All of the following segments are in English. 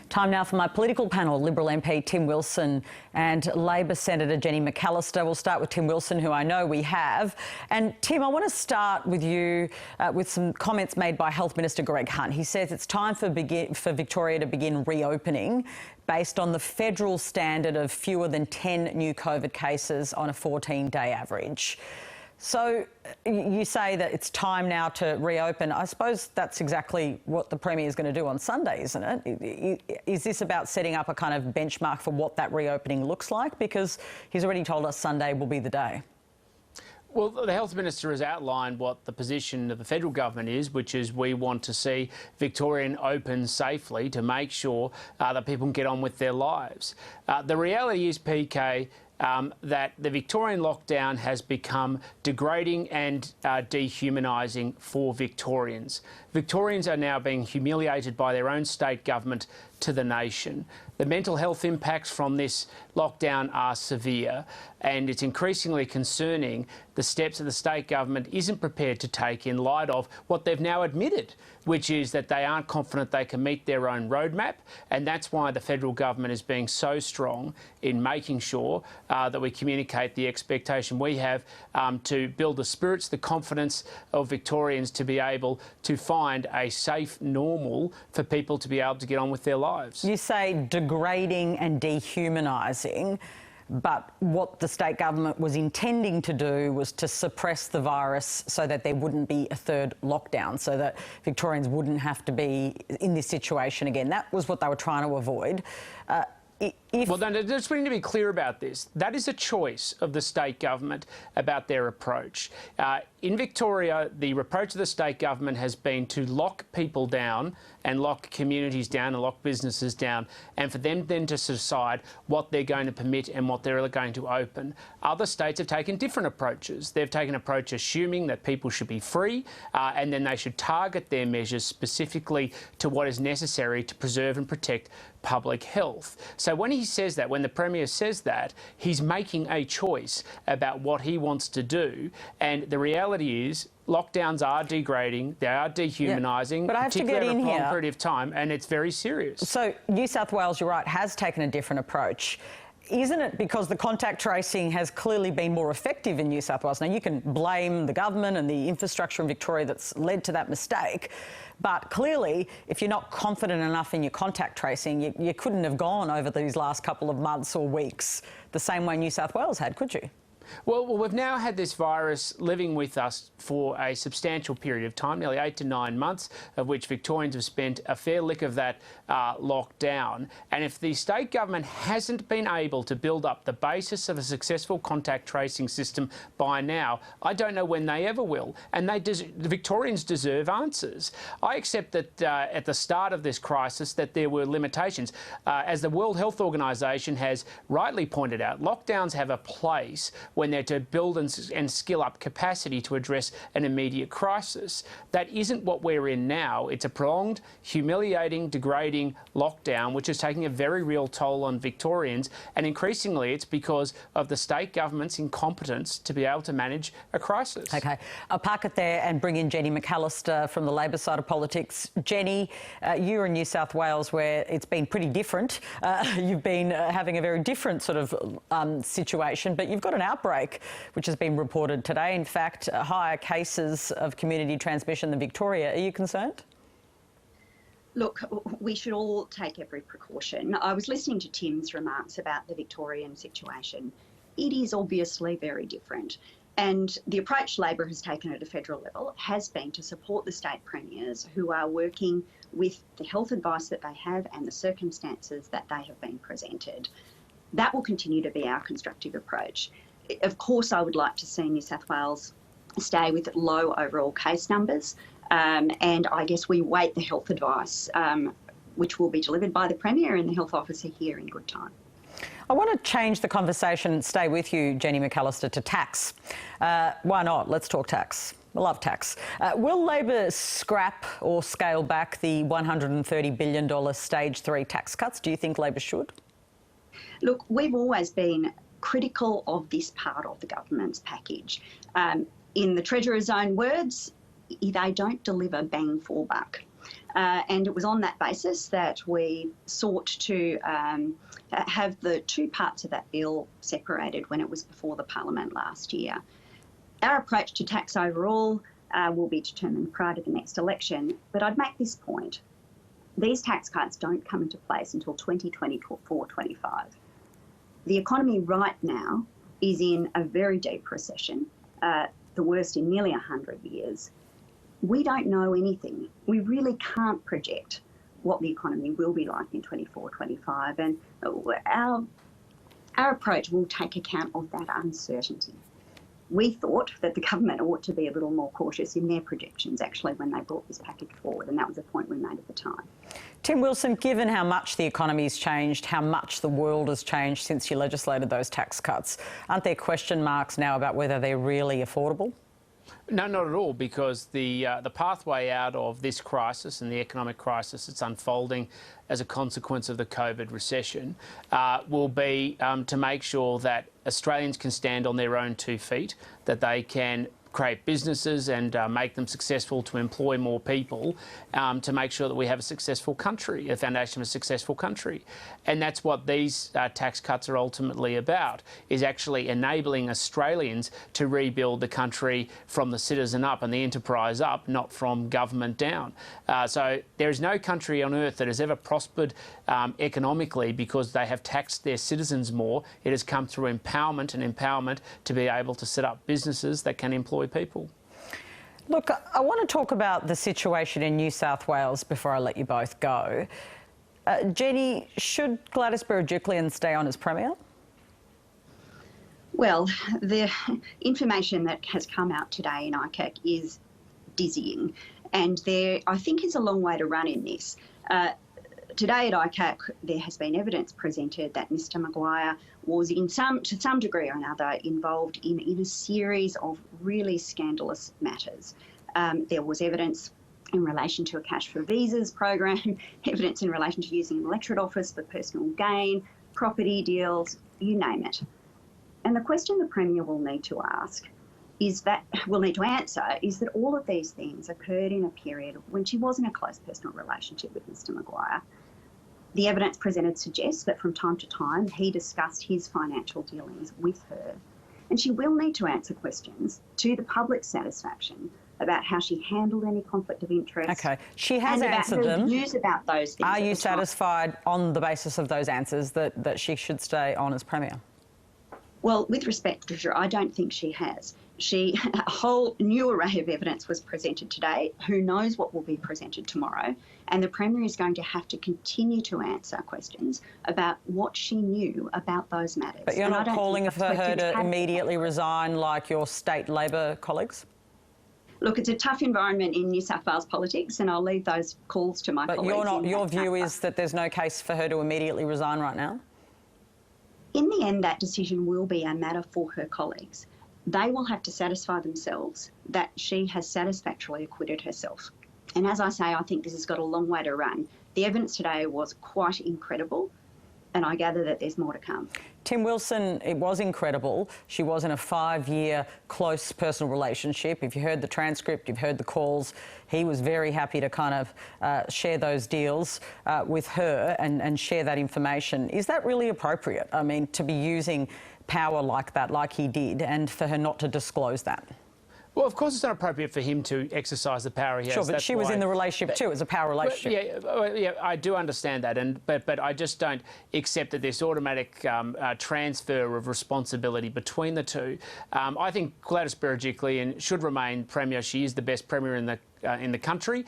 Time now for my political panel. Liberal MP Tim Wilson and Labor Senator Jenny McAllister. We'll start with Tim Wilson, who I know we have. And Tim, I want to start with you with some comments made by Health Minister Greg Hunt. He says it's time for Victoria to begin reopening based on the federal standard of fewer than 10 new COVID cases on a 14-day average. So you say that it's time now to reopen. I suppose that's exactly what the Premier is going to do on Sunday, isn't it? Is this about setting up a kind of benchmark for what that reopening looks like? Because he's already told us Sunday will be the day. Well, the Health Minister has outlined what the position of the federal government is, which is we want to see Victorian open safely to make sure that people can get on with their lives. The reality is, PK, that the Victorian lockdown has become degrading and dehumanising for Victorians. Victorians are now being humiliated by their own state government to the nation. The mental health impacts from this lockdown are severe, and it's increasingly concerning the steps that the state government isn't prepared to take in light of what they've now admitted, which is that they aren't confident they can meet their own roadmap, and that's why the federal government is being so strong in making sure that we communicate the expectation we have to build the spirits, the confidence of Victorians to be able to find a safe normal for people to be able to get on with their lives. You say degrading and dehumanising, but what the state government was intending to do was to suppress the virus so that there wouldn't be a third lockdown, so that Victorians wouldn't have to be in this situation again. That was what they were trying to avoid. Well, then, we need to be clear about this. That is a choice of the state government about their approach. In Victoria, the approach of the state government has been to lock people down and lock communities down and lock businesses down, and for them then to decide what they're going to permit and what they're going to open. Other states have taken different approaches. They've taken an approach assuming that people should be free and then they should target their measures specifically to what is necessary to preserve and protect public health. So when he says that, when the Premier says that, he's making a choice about what he wants to do, and the reality is lockdowns are degrading, they are dehumanising, but I have to get in over a here. long period of time, and it's very serious. So New South Wales, you're right, has taken a different approach. Isn't it because the contact tracing has clearly been more effective in New South Wales? Now, you can blame the government and the infrastructure in Victoria that's led to that mistake, but clearly, if you're not confident enough in your contact tracing, you couldn't have gone over these last couple of months or weeks the same way New South Wales had, could you? Well, we've now had this virus living with us for a substantial period of time, nearly 8 to 9 months, of which Victorians have spent a fair lick of that locked down. And if the state government hasn't been able to build up the basis of a successful contact tracing system by now, I don't know when they ever will. And the Victorians deserve answers. I accept that at the start of this crisis that there were limitations. As the World Health Organization has rightly pointed out, lockdowns have a place when they're to build and skill up capacity to address an immediate crisis. That isn't what we're in now. It's a prolonged, humiliating, degrading lockdown, which is taking a very real toll on Victorians, and increasingly it's because of the state government's incompetence to be able to manage a crisis. OK, I'll park it there and bring in Jenny McAllister from the Labor side of politics. Jenny, you're in New South Wales where it's been pretty different. You've been having a very different sort of situation, but you've got an outbreak which has been reported today. In fact, higher cases of community transmission than Victoria. Are you concerned? Look, we should all take every precaution. I was listening to Tim's remarks about the Victorian situation. It is obviously very different. And the approach Labor has taken at a federal level has been to support the state premiers who are working with the health advice that they have and the circumstances that they have been presented. That will continue to be our constructive approach. Of course, I would like to see New South Wales stay with low overall case numbers, and I guess we wait the health advice, which will be delivered by the Premier and the Health Officer here in good time. I want to change the conversation and stay with you, Jenny McAllister, to tax. Why not? Let's talk tax. I love tax. Will Labor scrap or scale back the $130 billion stage 3 tax cuts? Do you think Labor should? Look, we've always been critical of this part of the government's package. In the Treasurer's own words, they don't deliver bang for buck. And it was on that basis that we sought to have the two parts of that bill separated when it was before the Parliament last year. Our approach to tax overall will be determined prior to the next election, but I'd make this point. These tax cuts don't come into place until 2024-25. The economy right now is in a very deep recession, the worst in nearly 100 years. We don't know anything. We really can't project what the economy will be like in 24-25, and our approach will take account of that uncertainty. We thought that the government ought to be a little more cautious in their projections, actually, when they brought this package forward, and that was a point we made at the time. Tim Wilson, given how much the economy's changed, how much the world has changed since you legislated those tax cuts, aren't there question marks now about whether they're really affordable? No, not at all, because the pathway out of this crisis and the economic crisis that's unfolding as a consequence of the COVID recession will be to make sure that Australians can stand on their own 2 feet, that they can create businesses and make them successful, to employ more people, to make sure that we have a successful country, a foundation of a successful country. And that's what these tax cuts are ultimately about, is actually enabling Australians to rebuild the country from the citizen up and the enterprise up, not from government down. So there is no country on earth that has ever prospered economically because they have taxed their citizens more. It has come through empowerment and empowerment to be able to set up businesses that can employ people. Look, I want to talk about the situation in New South Wales before I let you both go. Jenny, should Gladys Berejiklian stay on as Premier? Well, the information that has come out today in ICAC is dizzying, and there, I think, is a long way to run in this. Today at ICAC, there has been evidence presented that Mr Maguire was, to some degree or another, involved in a series of really scandalous matters. There was evidence in relation to a cash for visas program, evidence in relation to using an electorate office for personal gain, property deals, you name it. And the question the Premier will need to answer is that all of these things occurred in a period when she was in a close personal relationship with Mr Maguire. The evidence presented suggests that from time to time he discussed his financial dealings with her, and she will need to answer questions to the public's satisfaction about how she handled any conflict of interest. Okay, she has answered them. Views about those things. Are you satisfied on the basis of those answers that she should stay on as Premier? Well, with respect, Patricia, I don't think she has. A whole new array of evidence was presented today. Who knows what will be presented tomorrow? And the Premier is going to have to continue to answer questions about what she knew about those matters. But you're not calling for her to immediately resign like your state Labor colleagues? Look, it's a tough environment in New South Wales politics, and I'll leave those calls to my colleagues. But your view is that there's no case for her to immediately resign right now? In the end, that decision will be a matter for her colleagues. They will have to satisfy themselves that she has satisfactorily acquitted herself. And as I say, I think this has got a long way to run. The evidence today was quite incredible, and I gather that there's more to come. Tim Wilson, it was incredible. She was in a 5-year close personal relationship. If you heard the transcript, you've heard the calls. He was very happy to kind of share those deals with her and share that information. Is that really appropriate? I mean, to be using power like that, like he did, and for her not to disclose that? Well, of course it's not appropriate for him to exercise the power he has. Sure, but she was in the relationship too. It was a power relationship. Yeah, I do understand that, but I just don't accept that this automatic transfer of responsibility between the two. I think Gladys Berejiklian should remain Premier. She is the best Premier in the country.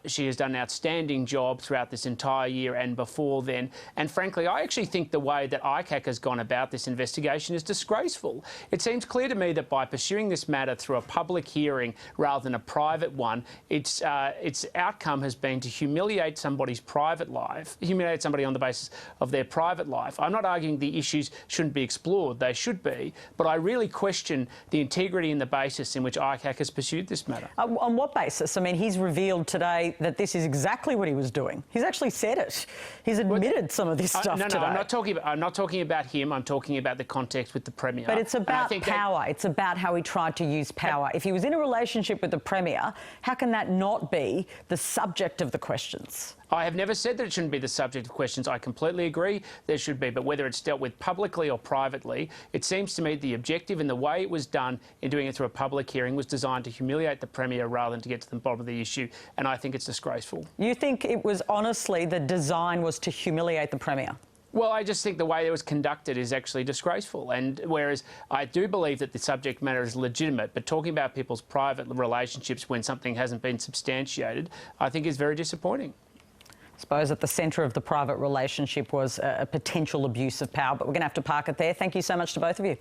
She has done an outstanding job throughout this entire year and before then. And frankly, I actually think the way that ICAC has gone about this investigation is disgraceful. It seems clear to me that by pursuing this matter through a public hearing rather than a private one, its outcome has been to humiliate somebody's private life, humiliate somebody on the basis of their private life. I'm not arguing the issues shouldn't be explored. They should be. But I really question the integrity and the basis in which ICAC has pursued this matter. On what basis? basis? I mean, he's revealed today that this is exactly what he was doing. He's actually said it. He's admitted some of this stuff no, today. I'm not talking about him. I'm talking about the context with the Premier. But it's about power. It's about how he tried to use power. If he was in a relationship with the Premier, how can that not be the subject of the questions? I have never said that it shouldn't be the subject of questions. I completely agree there should be, but whether it's dealt with publicly or privately, it seems to me the objective and the way it was done in doing it through a public hearing was designed to humiliate the Premier rather than to get to the bottom of the issue, and I think it's disgraceful. You think it was honestly the design was to humiliate the Premier? Well, I just think the way it was conducted is actually disgraceful. And whereas I do believe that the subject matter is legitimate, but talking about people's private relationships when something hasn't been substantiated, I think is very disappointing. I suppose at the centre of the private relationship was a potential abuse of power, but we're going to have to park it there. Thank you so much to both of you.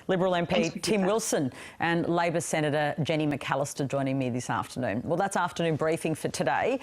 Liberal MP Tim Wilson and Labor Senator Jenny McAllister joining me this afternoon. Well, that's afternoon briefing for today.